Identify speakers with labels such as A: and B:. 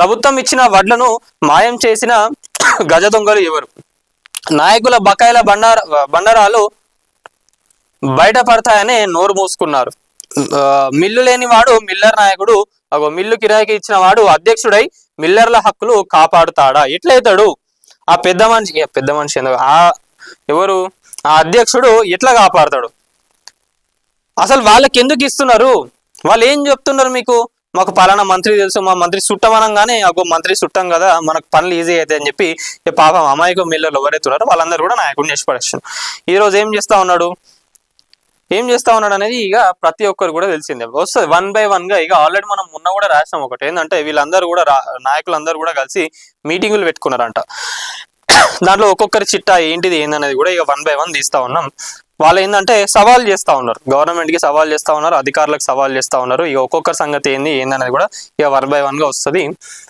A: ప్రభుత్వం ఇచ్చిన వడ్లను మాయం చేసిన గజ దొంగలు ఎవరు? నాయకుల బకాయిల బండరాలు బయటపడతాయని నోరు మూసుకున్నారు. మిల్లు లేని వాడు మిల్లర్ నాయకుడు, మిల్లు కిరాయికి ఇచ్చిన వాడు అధ్యక్షుడై మిల్లర్ల హక్కులు కాపాడుతాడా? ఎట్లయితాడు? ఆ పెద్ద మనిషి ఎవరు ఆ అధ్యక్షుడు ఎట్లా కాపాడుతాడు? అసలు వాళ్ళకి ఎందుకు ఇస్తున్నారు? వాళ్ళు ఏం చెప్తున్నారు మీకు? మాకు పలానా మంత్రి తెలుసు, మా మంత్రి చుట్టం అనగానే మంత్రి చుట్టం కదా, మనకు పనులు ఈజీ అవుతాయి అని చెప్పి పాపం అమాయకం మిల్లర్లు ఎవరైతే ఉన్నారో వాళ్ళందరూ కూడా నాయకుడిని చేసి పడేస్తారు. ఈ రోజు ఏం చేస్తా ఉన్నాడు అనేది ఇక ప్రతి ఒక్కరు కూడా తెలిసిందే. వస్తుంది 1 by 1 గా. ఇక ఆల్రెడీ మనం మొన్న కూడా రాసినాం ఒకటి, ఏంటంటే వీళ్ళందరూ కూడా నాయకులందరూ కూడా కలిసి మీటింగులు పెట్టుకున్నారంట. దాంట్లో ఒక్కొక్కరి చిట్టా ఏంటిది ఏందనేది కూడా ఇక 1 by 1 తీస్తా ఉన్నాం. వాళ్ళు ఏంటంటే సవాల్ చేస్తా ఉన్నారు, గవర్నమెంట్ కి సవాల్ చేస్తా ఉన్నారు, అధికారులకు సవాల్ చేస్తా ఉన్నారు. ఇక ఒక్కొక్కరి సంగతి ఏందనేది కూడా ఇక 1 by 1 గా వస్తుంది.